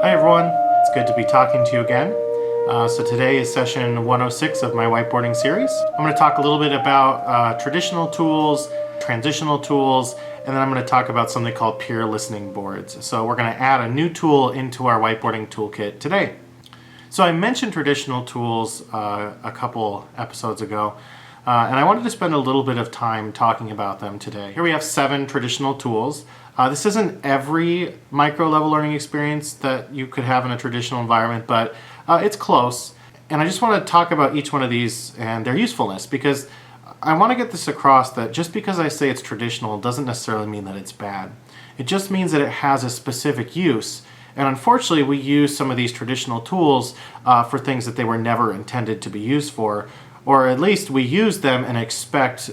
Hi everyone, it's good to be talking to you again. So today is session 106 of my whiteboarding series. I'm going to talk a little bit about traditional tools, transitional tools, and then I'm going to talk about something called peer listening boards. So we're going to add a new tool into our whiteboarding toolkit today. So I mentioned traditional tools a couple episodes ago, and I wanted to spend a little bit of time talking about them today. Here we have 7 traditional tools. This isn't every micro-level learning experience that you could have in a traditional environment, but it's close. And I just want to talk about each one of these and their usefulness, because I want to get this across that just because I say it's traditional doesn't necessarily mean that it's bad. It just means that it has a specific use. And unfortunately, we use some of these traditional tools for things that they were never intended to be used for, or at least we use them and expect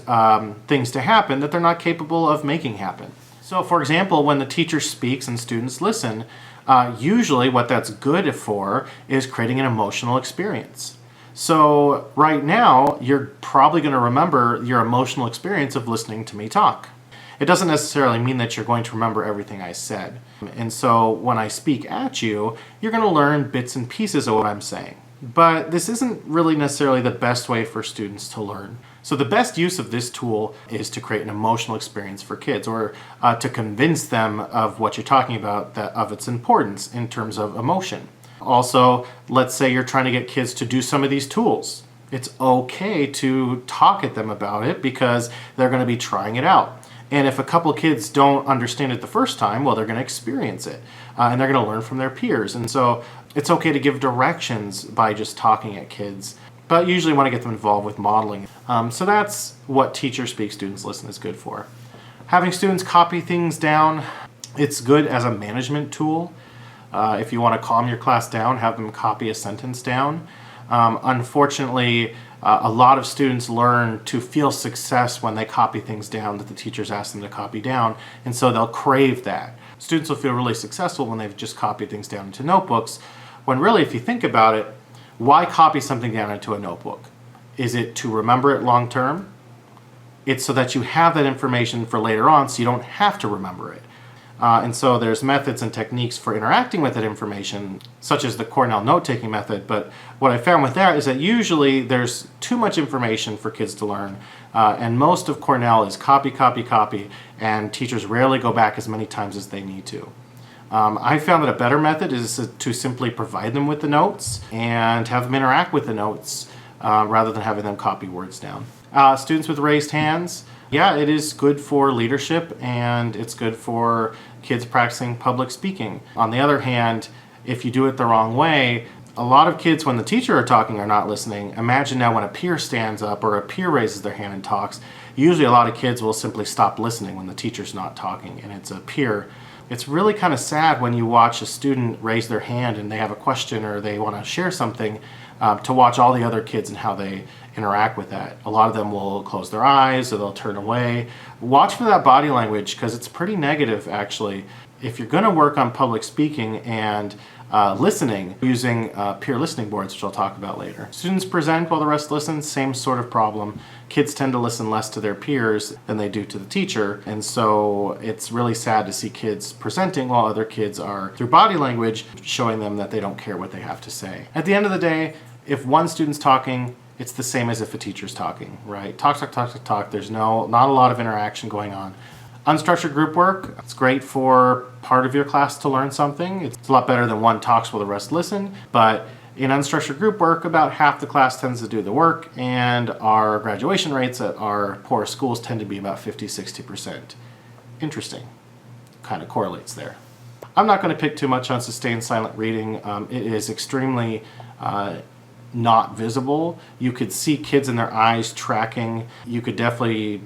things to happen that they're not capable of making happen. So for example, when the teacher speaks and students listen, usually what that's good for is creating an emotional experience. So right now, you're probably going to remember your emotional experience of listening to me talk. It doesn't necessarily mean that you're going to remember everything I said. And so when I speak at you, you're going to learn bits and pieces of what I'm saying. But this isn't really necessarily the best way for students to learn. So the best use of this tool is to create an emotional experience for kids, or to convince them of what you're talking about, that of its importance in terms of emotion. Also, let's say you're trying to get kids to do some of these tools. It's okay to talk at them about it because they're going to be trying it out. And if a couple kids don't understand it the first time, well, they're going to experience it, and they're going to learn from their peers. And so it's okay to give directions by just talking at kids, but usually want to get them involved with modeling. So that's what teacher speak, students listen is good for. Having students copy things down, it's good as a management tool. If you want to calm your class down, have them copy a sentence down. Unfortunately, a lot of students learn to feel success when they copy things down that the teachers ask them to copy down, and so they'll crave that. Students will feel really successful when they've just copied things down into notebooks, when really, if you think about it, why copy something down into a notebook? Is it to remember it long term? It's so that you have that information for later on so you don't have to remember it. And so there's methods and techniques for interacting with that information, such as the Cornell note-taking method. But what I found with that is that usually there's too much information for kids to learn. And most of Cornell is copy, copy, copy, and teachers rarely go back as many times as they need to. I found that a better method is to simply provide them with the notes and have them interact with the notes rather than having them copy words down. Students with raised hands, yeah, it is good for leadership and it's good for kids practicing public speaking. On the other hand, if you do it the wrong way, a lot of kids, when the teacher are talking, are not listening. Imagine now when a peer stands up or a peer raises their hand and talks, usually a lot of kids will simply stop listening when the teacher's not talking and it's a peer. It's really kind of sad when you watch a student raise their hand and they have a question or they want to share something, to watch all the other kids and how they interact with that. A lot of them will close their eyes or they'll turn away. Watch for that body language because it's pretty negative actually. If you're going to work on public speaking and listening, using peer listening boards, which I'll talk about later. Students present while the rest listen, same sort of problem. Kids tend to listen less to their peers than they do to the teacher, and so it's really sad to see kids presenting while other kids are, through body language, showing them that they don't care what they have to say. At the end of the day, if one student's talking, it's the same as if a teacher's talking, right? Talk, talk, talk, talk, talk. There's not a lot of interaction going on. Unstructured group work, it's great for part of your class to learn something. It's a lot better than one talks while the rest listen, but in unstructured group work, about half the class tends to do the work, and our graduation rates at our poor schools tend to be about 50-60%. Interesting. Kind of correlates there. I'm not going to pick too much on sustained silent reading. It is extremely not visible. You could see kids in their eyes tracking. You could definitely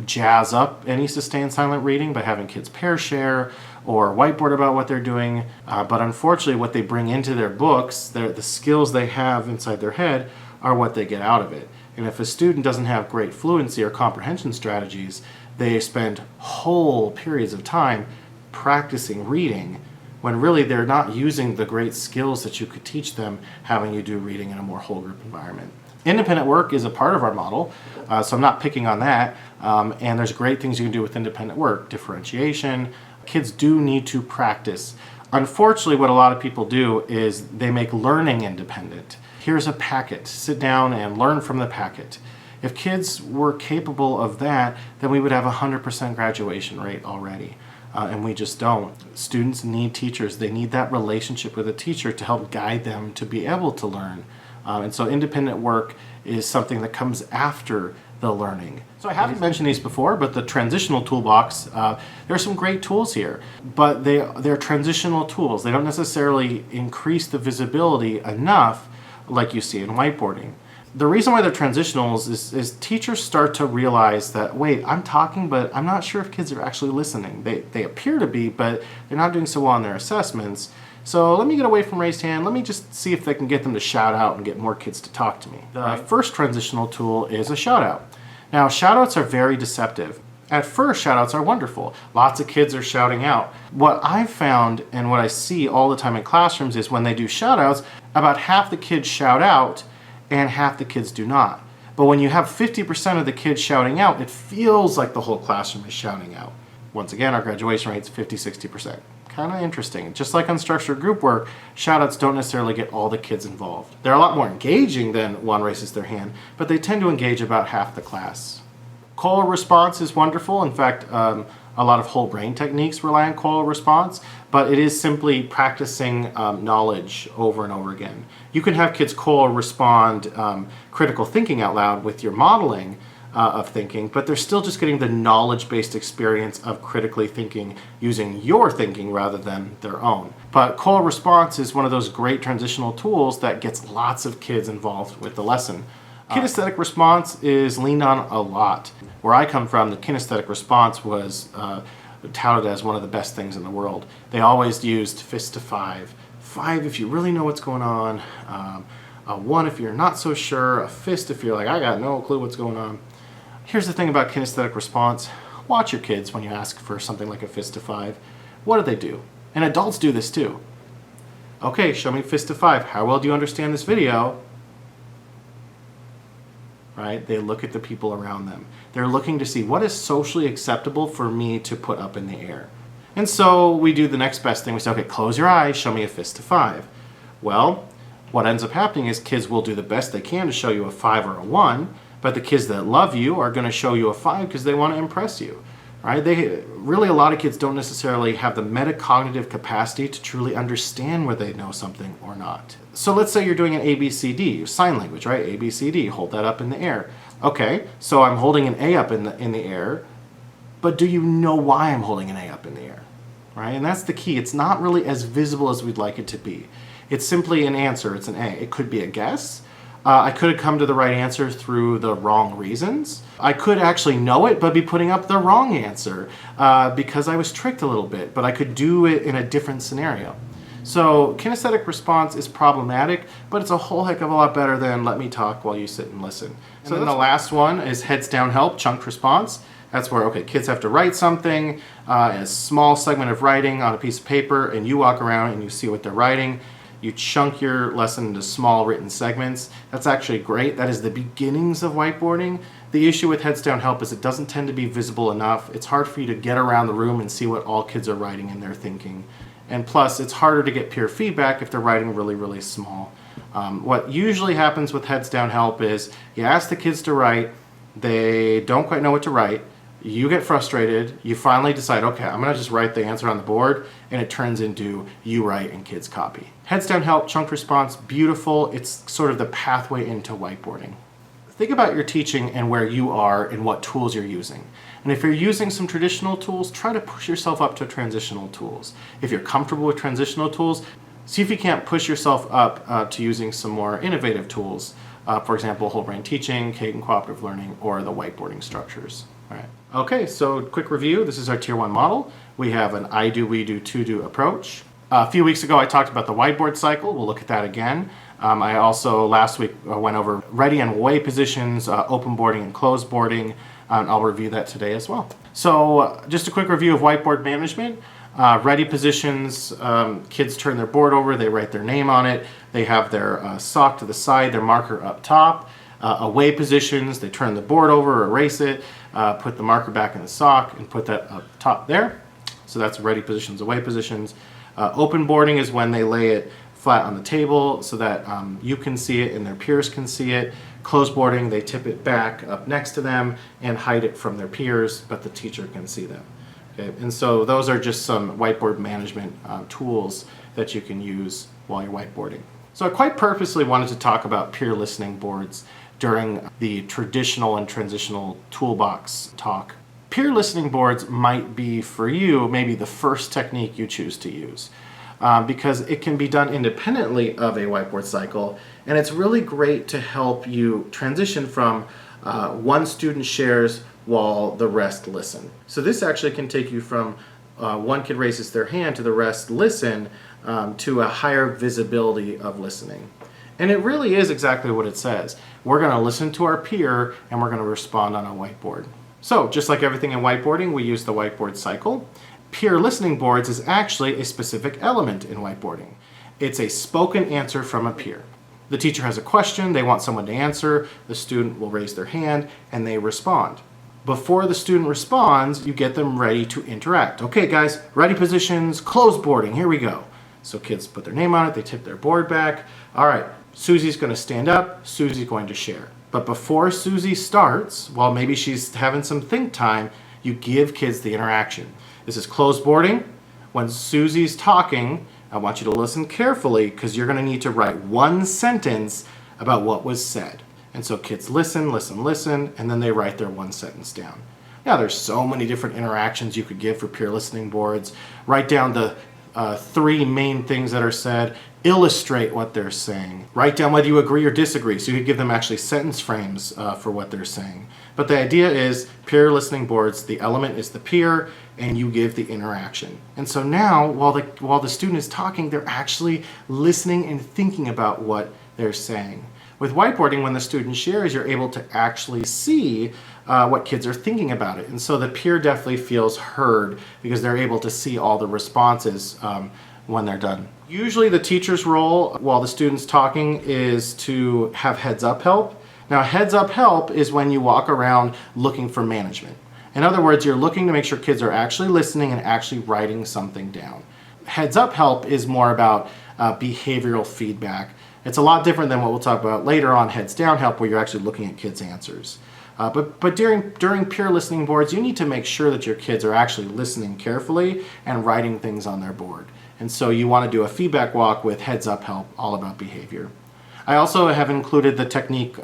jazz up any sustained silent reading by having kids pair share or whiteboard about what they're doing. But unfortunately, what they bring into their books, the skills they have inside their head, are what they get out of it. And if a student doesn't have great fluency or comprehension strategies, they spend whole periods of time practicing reading when really they're not using the great skills that you could teach them having you do reading in a more whole group environment. Independent work is a part of our model, so I'm not picking on that. And there's great things you can do with independent work. Differentiation. Kids do need to practice. Unfortunately, what a lot of people do is they make learning independent. Here's a packet, sit down and learn from the packet. If kids were capable of that, then we would have a 100% graduation rate already. And we just don't. Students need teachers. They need that relationship with a teacher to help guide them to be able to learn. And so independent work is something that comes after the learning. So I haven't mentioned these before, but the transitional toolbox, there are some great tools here, but they're transitional tools. They don't necessarily increase the visibility enough like you see in whiteboarding. The reason why they're transitionals is teachers start to realize that, wait, I'm talking, but I'm not sure if kids are actually listening. They appear to be, but they're not doing so well on their assessments. So let me get away from raised hand. Let me just see if they can get them to shout out and get more kids to talk to me. The first transitional tool is a shout out. Now, shout outs are very deceptive. At first, shout outs are wonderful. Lots of kids are shouting out. What I've found and what I see all the time in classrooms is when they do shout outs, about half the kids shout out and half the kids do not. But when you have 50% of the kids shouting out, it feels like the whole classroom is shouting out. Once again, our graduation rate's 50-60%. Kind of interesting. Just like unstructured group work, shoutouts don't necessarily get all the kids involved. They're a lot more engaging than one raises their hand, but they tend to engage about half the class. Choral response is wonderful. In fact, a lot of whole brain techniques rely on choral response, but it is simply practicing knowledge over and over again. You can have kids choral respond critical thinking out loud with your modeling of thinking, but they're still just getting the knowledge-based experience of critically thinking using your thinking rather than their own. But choral response is one of those great transitional tools that gets lots of kids involved with the lesson. Kinesthetic response is leaned on a lot. Where I come from, the kinesthetic response was touted as one of the best things in the world. They always used fist to 5. 5 if you really know what's going on, a 1 if you're not so sure, a fist if you're like, I got no clue what's going on. Here's the thing about kinesthetic response. Watch your kids when you ask for something like a fist to 5. What do they do? And adults do this too. Okay, show me fist to 5. How well do you understand this video? Right? They look at the people around them. They're looking to see what is socially acceptable for me to put up in the air. And so we do the next best thing. We say, okay, close your eyes, show me a fist to 5. Well, what ends up happening is kids will do the best they can to show you a 5 or a 1, but the kids that love you are going to show you a 5 because they want to impress you. Right? A lot of kids don't necessarily have the metacognitive capacity to truly understand whether they know something or not. So let's say you're doing an ABCD, sign language, right? ABCD, hold that up in the air. Okay, so I'm holding an A up in the air, but do you know why I'm holding an A up in the air? Right? And that's the key. It's not really as visible as we'd like it to be. It's simply an answer. It's an A. It could be a guess. I could have come to the right answer through the wrong reasons. I could actually know it, but be putting up the wrong answer because I was tricked a little bit, but I could do it in a different scenario. So kinesthetic response is problematic, but it's a whole heck of a lot better than let me talk while you sit and listen. So then the last one is heads down help, chunked response. That's where, okay, kids have to write something in a small segment of writing on a piece of paper, and you walk around and you see what they're writing. You chunk your lesson into small written segments. That's actually great. That is the beginnings of whiteboarding. The issue with heads down help is it doesn't tend to be visible enough. It's hard for you to get around the room and see what all kids are writing in their thinking. And plus, it's harder to get peer feedback if they're writing really, really small. What usually happens with heads down help is you ask the kids to write, they don't quite know what to write, you get frustrated, you finally decide, okay, I'm going to just write the answer on the board, and it turns into you write and kids copy. Heads down help, chunked response, beautiful. It's sort of the pathway into whiteboarding. Think about your teaching and where you are and what tools you're using. And if you're using some traditional tools, try to push yourself up to transitional tools. If you're comfortable with transitional tools, see if you can't push yourself up to using some more innovative tools. For example, whole brain teaching, Kagan cooperative learning, or the whiteboarding structures. All right. Okay, so quick review. This is our Tier 1 model. We have an I do, we do, to do approach. A few weeks ago, I talked about the whiteboard cycle. We'll look at that again. I also, last week, went over ready and away positions, open boarding and closed boarding. I'll review that today as well. So just a quick review of whiteboard management. Ready positions, kids turn their board over, they write their name on it, they have their sock to the side, their marker up top. Away positions, they turn the board over, erase it, put the marker back in the sock, and put that up top there. So that's ready positions, away positions. Open boarding is when they lay it flat on the table so that you can see it and their peers can see it. Closed boarding, they tip it back up next to them and hide it from their peers, but the teacher can see them. Okay? And so those are just some whiteboard management tools that you can use while you're whiteboarding. So I quite purposely wanted to talk about peer listening boards during the traditional and transitional toolbox talk. Peer listening boards might be, for you, maybe the first technique you choose to use. Because it can be done independently of a whiteboard cycle, and it's really great to help you transition from one student shares while the rest listen. So this actually can take you from one kid raises their hand to the rest listen to a higher visibility of listening. And it really is exactly what it says. We're going to listen to our peer and we're going to respond on a whiteboard. So just like everything in whiteboarding, we use the whiteboard cycle. Peer listening boards is actually a specific element in whiteboarding. It's a spoken answer from a peer. The teacher has a question, they want someone to answer, the student will raise their hand and they respond. Before the student responds, you get them ready to interact. Okay guys, ready positions, closed boarding, here we go. So kids put their name on it, they tip their board back. All right, Susie's going to stand up, Susie's going to share. But before Susie starts, while maybe she's having some think time, you give kids the interaction. This is closed boarding. When Susie's talking, I want you to listen carefully because you're going to need to write one sentence about what was said. And so kids listen, listen, listen, and then they write their one sentence down. Now there's so many different interactions you could give for peer listening boards. Write down the three main things that are said. Illustrate what they're saying. Write down whether you agree or disagree, so you could give them actually sentence frames for what they're saying. But the idea is peer listening boards, the element is the peer, and you give the interaction. And so now, while the student is talking, they're actually listening and thinking about what they're saying. With whiteboarding, when the student shares, you're able to actually see what kids are thinking about it. And so the peer definitely feels heard because they're able to see all the responses when they're done. Usually the teacher's role while the student's talking is to have heads up help. Now heads up help is when you walk around looking for management. In other words, you're looking to make sure kids are actually listening and actually writing something down. Heads up help is more about behavioral feedback. It's a lot different than what we'll talk about later on, heads down help, where you're actually looking at kids' answers. But during peer listening boards, you need to make sure that your kids are actually listening carefully and writing things on their board. And so you want to do a feedback walk with heads up help, all about behavior. I also have included the technique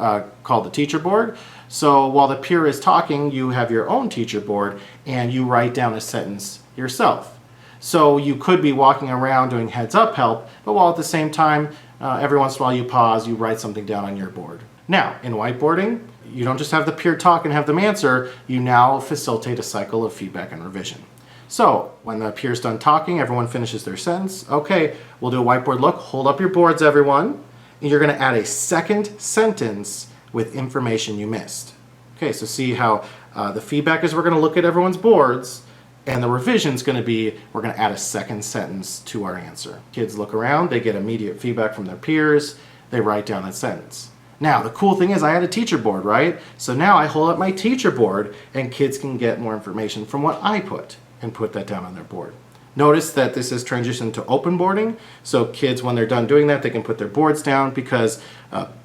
called the teacher board. So while the peer is talking, you have your own teacher board and you write down a sentence yourself. So you could be walking around doing heads up help, but while at the same time, every once in a while you pause, you write something down on your board. Now, in whiteboarding, you don't just have the peer talk and have them answer, you now facilitate a cycle of feedback and revision. So when the peer's done talking, everyone finishes their sentence. Okay, we'll do a whiteboard look. Hold up your boards, everyone. And you're going to add a second sentence with information you missed. Okay, so see how the feedback is we're going to look at everyone's boards, and the revision is going to be we're going to add a second sentence to our answer. Kids look around, they get immediate feedback from their peers, they write down that sentence. Now, the cool thing is I had a teacher board, right? So now I hold up my teacher board and kids can get more information from what I put and put that down on their board. Notice that this is transitioned to open boarding, so kids, when they're done doing that, they can put their boards down because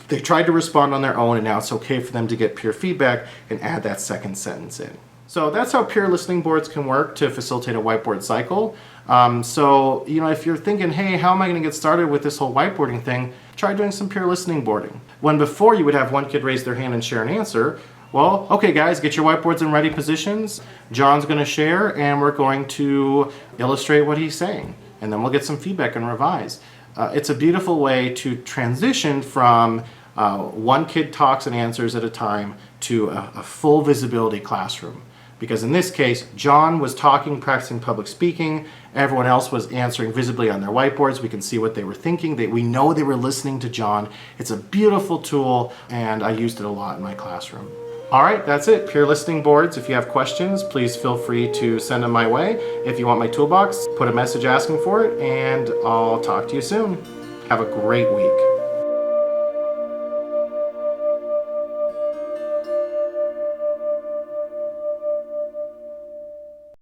they tried to respond on their own, and now it's okay for them to get peer feedback and add that second sentence in. So that's how peer listening boards can work to facilitate a whiteboard cycle. So, if you're thinking, hey, how am I going to get started with this whole whiteboarding thing? Try doing some peer listening boarding. When before you would have one kid raise their hand and share an answer, well, okay guys, get your whiteboards in ready positions. John's going to share and we're going to illustrate what he's saying. And then we'll get some feedback and revise. It's a beautiful way to transition from one kid talks and answers at a time to a full visibility classroom. Because in this case, John was talking, practicing public speaking. Everyone else was answering visibly on their whiteboards. We can see what they were thinking. We know they were listening to John. It's a beautiful tool, and I used it a lot in my classroom. All right, that's it. Peer listening boards. If you have questions, please feel free to send them my way. If you want my toolbox, put a message asking for it, and I'll talk to you soon. Have a great week.